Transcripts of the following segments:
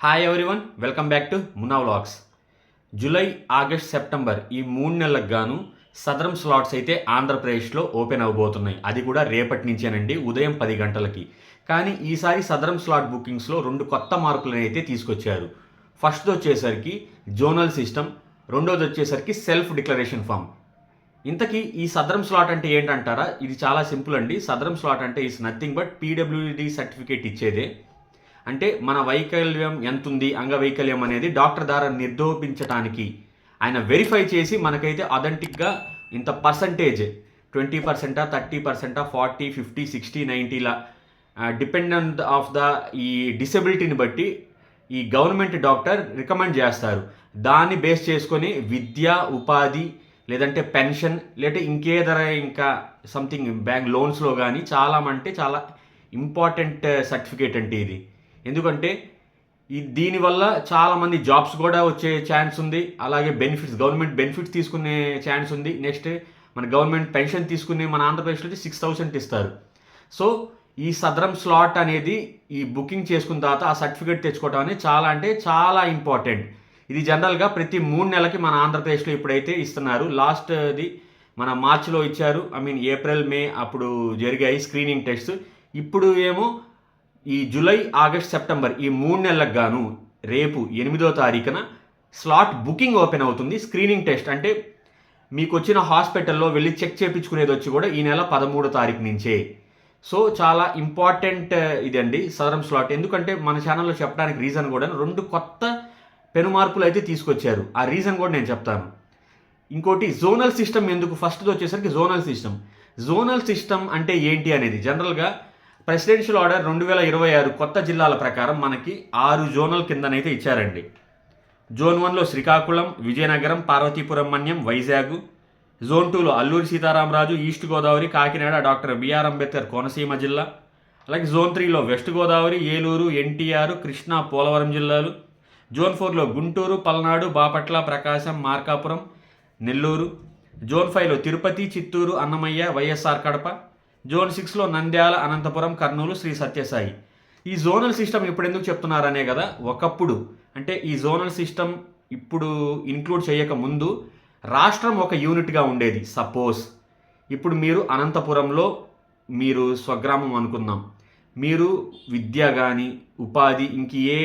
Hi everyone, welcome back to Munna vlogs. July, August, September ఈ 3 నెలలకు గాను సదరం స్లాట్స్ అయితే ఆంధ్రప్రదేశ్లో ఓపెన్ అవ్వబోతున్నాయి. అది కూడా రేపటి నుంచేనండి, ఉదయం 10 గంటలకి. కానీ ఈసారి సదరం స్లాట్ బుకింగ్స్లో 2 కొత్త మార్పులను అయితే తీసుకొచ్చారు. ఫస్ట్ది వచ్చేసరికి జోనల్ సిస్టమ్, రెండోది వచ్చేసరికి సెల్ఫ్ డిక్లరేషన్ ఫామ్. ఇంతకీ ఈ సదరం స్లాట్ అంటే ఏంటంటారా? ఇది చాలా సింపుల్ అండి. సదరం స్లాట్ అంటే is nothing but PWD certificate ఇచ్చేదే. అంటే మన వైకల్యం ఎంతుంది, అంగవైకల్యం అనేది డాక్టర్ ద్వారా నిర్ధారించడానికి ఆయన వెరిఫై చేసి మనకైతే అథెంటిక్గా ఇంత పర్సంటేజ్ 20%, 30%, 40, 50, 60, 90లా డిపెండెంట్ ఆఫ్ ద ఈ డిసెబిలిటీని బట్టి ఈ గవర్నమెంట్ డాక్టర్ రికమెండ్ చేస్తారు. దాన్ని బేస్ చేసుకొని విద్య, ఉపాధి, లేదంటే పెన్షన్, లేదంటే ఇంకా సంథింగ్ బ్యాంక్ లోన్స్లో కానీ చాలా ఇంపార్టెంట్ సర్టిఫికేట్ అంటే ఇది. ఎందుకంటే దీనివల్ల చాలామంది జాబ్స్ కూడా వచ్చే ఛాన్స్ ఉంది. అలాగే గవర్నమెంట్ బెనిఫిట్స్ తీసుకునే ఛాన్స్ ఉంది. నెక్స్ట్ మన గవర్నమెంట్ పెన్షన్ తీసుకునే మన ఆంధ్రప్రదేశ్లో 6,000 ఇస్తారు. సో ఈ సదరం స్లాట్ అనేది ఈ బుకింగ్ చేసుకున్న తర్వాత ఆ సర్టిఫికేట్ తెచ్చుకోవడం అనేది చాలా ఇంపార్టెంట్. ఇది జనరల్గా ప్రతి 3 నెలలకి మన ఆంధ్రప్రదేశ్లో ఇప్పుడైతే ఇస్తున్నారు. లాస్ట్ది మన మార్చిలో ఇచ్చారు. ఏప్రిల్, మే అప్పుడు జరిగాయి స్క్రీనింగ్ టెస్ట్. ఇప్పుడు ఏమో ఈ జూలై, ఆగస్ట్, సెప్టెంబర్ ఈ 3 నెలలకు గాను రేపు 8వ తారీఖున స్లాట్ బుకింగ్ ఓపెన్ అవుతుంది. స్క్రీనింగ్ టెస్ట్ అంటే మీకు వచ్చిన హాస్పిటల్లో వెళ్ళి చెక్ చేయించుకునేది వచ్చి కూడా ఈ నెల 13వ తారీఖు నుంచే. సో చాలా ఇంపార్టెంట్ ఇదండి సదరం స్లాట్. ఎందుకంటే మన ఛానల్లో చెప్పడానికి రీజన్ కూడా 2 కొత్త పెను మార్పులు అయితే తీసుకొచ్చారు. ఆ రీజన్ కూడా నేను చెప్తాను. ఇంకోటి జోనల్ సిస్టమ్ ఎందుకు, ఫస్ట్ది వచ్చేసరికి జోనల్ సిస్టమ్ అంటే ఏంటి అనేది జనరల్గా ప్రెసిడెన్షియల్ ఆర్డర్ 2026 కొత్త జిల్లాల ప్రకారం మనకి 6 జోనల్ కిందనైతే ఇచ్చారండి. జోన్ 1లో శ్రీకాకుళం, విజయనగరం, పార్వతీపురం మన్యం, వైజాగ్. జోన్ 2లో అల్లూరి సీతారామరాజు, ఈస్ట్ గోదావరి, కాకినాడ, డాక్టర్ బిఆర్ అంబేద్కర్ కోనసీమ జిల్లా. అలాగే జోన్ 3లో వెస్ట్ గోదావరి, ఏలూరు, ఎన్టీఆర్, కృష్ణా, పోలవరం జిల్లాలు. జోన్ 4లో గుంటూరు, పల్నాడు, బాపట్ల, ప్రకాశం, మార్కాపురం, నెల్లూరు. జోన్ 5లో తిరుపతి, చిత్తూరు, అన్నమయ్య, వైఎస్ఆర్ కడప. జోన్ 6లో నంద్యాల, అనంతపురం, కర్నూలు, శ్రీ సత్యసాయి. ఈ జోనల్ సిస్టమ్ ఇప్పుడు ఎందుకు చెప్తున్నారనే కదా. ఒకప్పుడు అంటే ఈ జోనల్ సిస్టమ్ ఇప్పుడు ఇంక్లూడ్ చేయక ముందు రాష్ట్రం ఒక యూనిట్గా ఉండేది. సపోజ్ ఇప్పుడు మీరు అనంతపురంలో మీరు స్వగ్రామం అనుకుందాం, మీరు విద్య కానీ ఉపాధి ఏ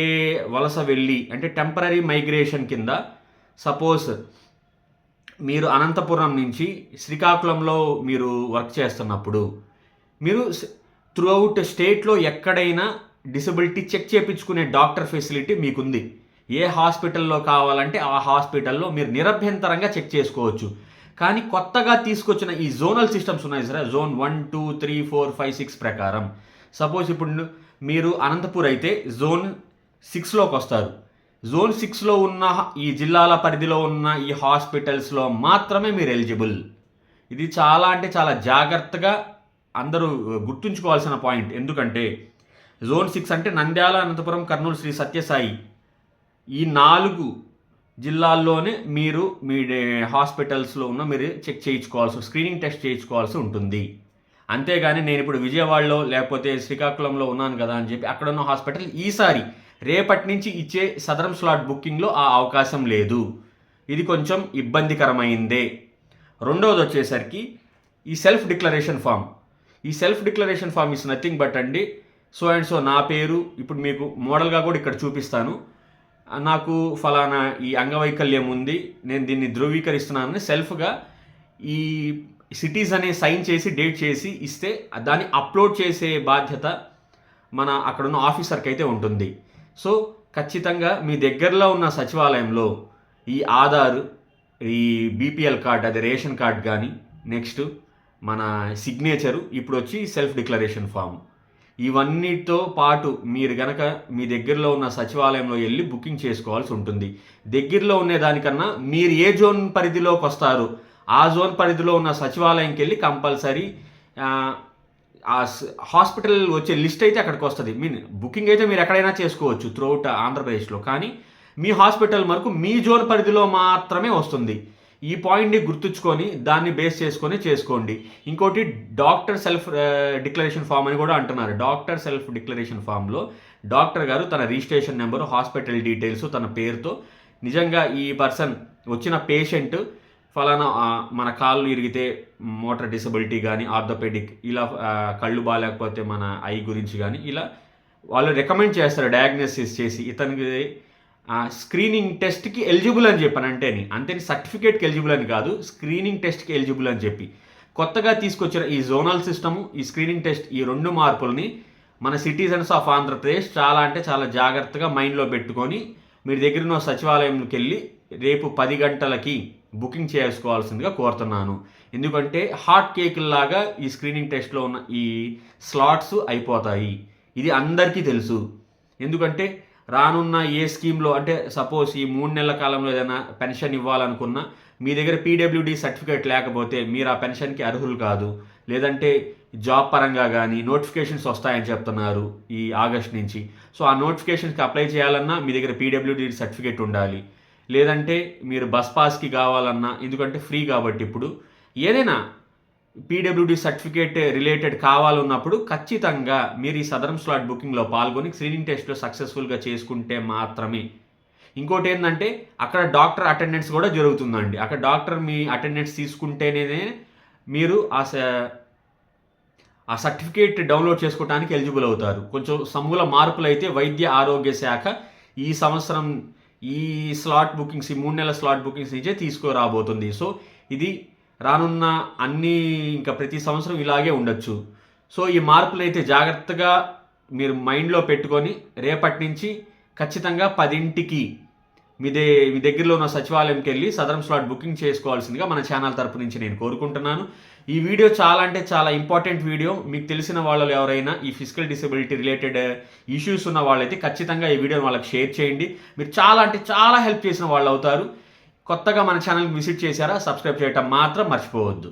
వలస వెళ్ళి అంటే టెంపరీ మైగ్రేషన్ కింద సపోజ్ మీరు అనంతపురం నుంచి శ్రీకాకుళంలో మీరు వర్క్ చేస్తున్నప్పుడు మీరు త్రూఅవుట్ స్టేట్లో ఎక్కడైనా డిసబిలిటీ చెక్ చేయించుకునే డాక్టర్ ఫెసిలిటీ మీకుంది. ఏ హాస్పిటల్లో కావాలంటే ఆ హాస్పిటల్లో మీరు నిరభ్యంతరంగా చెక్ చేసుకోవచ్చు. కానీ కొత్తగా తీసుకొచ్చిన ఈ జోనల్ సిస్టమ్స్ ఉన్నాయి సరే, జోన్ 1, 2, 3, 4, 5, 6 ప్రకారం సపోజ్ ఇప్పుడు మీరు అనంతపూర్ అయితే జోన్ 6లోకి వస్తారు. జోన్ 6లో ఉన్న ఈ జిల్లాల పరిధిలో ఉన్న ఈ హాస్పిటల్స్లో మాత్రమే మీరు ఎలిజిబుల్. ఇది చాలా జాగ్రత్తగా అందరూ గుర్తుంచుకోవాల్సిన పాయింట్. ఎందుకంటే జోన్ 6 అంటే నంద్యాల, అనంతపురం, కర్నూలు, శ్రీ సత్యసాయి ఈ 4 జిల్లాల్లోనే మీరు మీ హాస్పిటల్స్లో ఉన్న మీరు చెక్ చేయించుకోవాల్సి, స్క్రీనింగ్ టెస్ట్ చేయించుకోవాల్సి ఉంటుంది. అంతేగాని నేను ఇప్పుడు విజయవాడలో లేకపోతే శ్రీకాకుళంలో ఉన్నాను కదా అని చెప్పి అక్కడ ఉన్న హాస్పిటల్ ఈసారి రేపటి నుంచి ఇచ్చే సదరం స్లాట్ బుకింగ్లో ఆ అవకాశం లేదు. ఇది కొంచెం ఇబ్బందికరమైందే. రెండవది వచ్చేసరికి ఈ self declaration form is nothing but అండి, సో అండ్ సో నా పేరు ఇప్పుడు మీకు మోడల్గా కూడా ఇక్కడ చూపిస్తాను. నాకు ఫలానా ఈ అంగవైకల్యం ఉంది, నేను దీన్ని ధృవీకరిస్తున్నానని సెల్ఫ్గా ఈ సిటీస్ అనే సైన్ చేసి డేట్ చేసి ఇస్తే దాన్ని అప్లోడ్ చేసే బాధ్యత మన అక్కడున్న ఆఫీసర్కి అయితే ఉంటుంది. సో ఖచ్చితంగా మీ దగ్గరలో ఉన్న సచివాలయంలో ఈ ఆధార్, ఈ బీపీఎల్ కార్డ్, అది రేషన్ కార్డ్ కానీ, నెక్స్ట్ మన సిగ్నేచరు, ఇప్పుడు వచ్చి సెల్ఫ్ డిక్లరేషన్ ఫామ్, ఇవన్నిటితో పాటు మీరు గనక మీ దగ్గరలో ఉన్న సచివాలయంలో వెళ్ళి బుకింగ్ చేసుకోవాల్సి ఉంటుంది. దగ్గరలో ఉండే దానికన్నా మీరు ఏ జోన్ పరిధిలోకి వస్తారో ఆ జోన్ పరిధిలో ఉన్న సచివాలయంకి వెళ్ళి కంపల్సరీ ఆ హాస్పిటల్ వచ్చే లిస్ట్ అయితే అక్కడికి వస్తుంది. బుకింగ్ అయితే మీరు ఎక్కడైనా చేసుకోవచ్చు త్రూఅవుట్ ఆంధ్రప్రదేశ్లో, కానీ మీ హాస్పిటల్ వరకు మీ జోన్ పరిధిలో మాత్రమే వస్తుంది. ఈ పాయింట్ని గుర్తుంచుకొని దాన్ని బేస్ చేసుకొని చేసుకోండి. ఇంకోటి డాక్టర్ సెల్ఫ్ డిక్లరేషన్ ఫామ్ అని కూడా అంటున్నారు. డాక్టర్ సెల్ఫ్ డిక్లరేషన్ ఫామ్లో డాక్టర్ గారు తన రిజిస్ట్రేషన్ నెంబరు, హాస్పిటల్ డీటెయిల్స్, తన పేరుతో నిజంగా ఈ పర్సన్ వచ్చిన పేషెంట్ ఫలానా మన కాళ్ళు ఇరిగితే మోటార్ డిసబిలిటీ కానీ ఆర్థోపెడిక్ ఇలా కళ్ళు బాగాలేకపోతే మన ఐ గురించి కానీ ఇలా వాళ్ళు రికమెండ్ చేస్తారు డయాగ్నోసిస్ చేసి ఇతనికి స్క్రీనింగ్ టెస్ట్కి ఎలిజిబుల్ అని చెప్పాను అంతేని సర్టిఫికేట్కి ఎలిజిబుల్ అని కాదు, స్క్రీనింగ్ టెస్ట్కి ఎలిజిబుల్ అని చెప్పి కొత్తగా తీసుకొచ్చిన ఈ జోనల్ సిస్టము, ఈ స్క్రీనింగ్ టెస్ట్, ఈ 2 మార్పుల్ని మన సిటిజన్స్ ఆఫ్ ఆంధ్రప్రదేశ్ చాలా అంటే చాలా జాగ్రత్తగా మైండ్లో పెట్టుకొని మీరు దగ్గర ఉన్న సచివాలయంకి వెళ్ళి రేపు 10 గంటలకి బుకింగ్ చేసుకోవాల్సిందిగా కోరుతున్నాను. ఎందుకంటే హాట్ కేకుల్లాగా ఈ స్క్రీనింగ్ టెస్ట్లో ఉన్న ఈ స్లాట్స్ అయిపోతాయి. ఇది అందరికీ తెలుసు. ఎందుకంటే రానున్న ఏ స్కీమ్లో అంటే సపోజ్ ఈ 3 నెలల కాలంలో ఏదైనా పెన్షన్ ఇవ్వాలనుకున్నా మీ దగ్గర పీడబ్ల్యూడీ సర్టిఫికేట్ లేకపోతే మీరు ఆ పెన్షన్కి అర్హులు కాదు. లేదంటే జాబ్ పరంగా కానీ నోటిఫికేషన్స్ వస్తాయని చెప్తున్నారు ఈ ఆగస్ట్ నుంచి. సో ఆ నోటిఫికేషన్స్కి అప్లై చేయాలన్నా మీ దగ్గర పీడబ్ల్యూడీ సర్టిఫికేట్ ఉండాలి. లేదంటే మీరు బస్ పాస్కి కావాలన్నా, ఎందుకంటే ఫ్రీ కాబట్టి ఇప్పుడు ఏదైనా పీడబ్ల్యూడీ సర్టిఫికేట్ రిలేటెడ్ కావాలన్నప్పుడు ఖచ్చితంగా మీరు ఈ సదరం స్లాట్ బుకింగ్లో పాల్గొని స్క్రీనింగ్ టెస్ట్లో సక్సెస్ఫుల్గా చేసుకుంటే మాత్రమే. ఇంకోటి ఏంటంటే అక్కడ డాక్టర్ అటెండెన్స్ కూడా జరుగుతుందండి. అక్కడ డాక్టర్ మీ అటెండెన్స్ తీసుకుంటేనే మీరు ఆ సర్టిఫికేట్ డౌన్లోడ్ చేసుకోవడానికి ఎలిజిబుల్ అవుతారు. కొంచెం సమూల మార్పులు అయితే వైద్య ఆరోగ్య శాఖ ఈ సంవత్సరం ఈ స్లాట్ బుకింగ్స్, ఈ 3 నెలల స్లాట్ బుకింగ్స్ నుంచే తీసుకురాబోతుంది. సో ఇది రానున్న ఇంకా ప్రతి సంవత్సరం ఇలాగే ఉండొచ్చు. సో ఈ మార్పులు అయితే జాగ్రత్తగా మీరు మైండ్లో పెట్టుకొని రేపటి నుంచి ఖచ్చితంగా 10ంటికి మీ దగ్గరలో ఉన్న సచివాలయంకి వెళ్ళి సదరం స్లాట్ బుకింగ్ చేసుకోవాల్సిందిగా మన ఛానల్ తరపు నుంచి నేను కోరుకుంటున్నాను. ఈ వీడియో చాలా అంటే చాలా ఇంపార్టెంట్ వీడియో. మీకు తెలిసిన వాళ్ళు ఎవరైనా ఈ ఫిజికల్ డిసబిలిటీ రిలేటెడ్ ఇష్యూస్ ఉన్న వాళ్ళైతే ఖచ్చితంగా ఈ వీడియోని వాళ్ళకి షేర్ చేయండి. మీరు చాలా అంటే చాలా హెల్ప్ చేసిన వాళ్ళు అవుతారు. కొత్తగా మన ఛానల్కి విజిట్ చేశారా, సబ్స్క్రైబ్ చేయటం మాత్రం మర్చిపోవద్దు.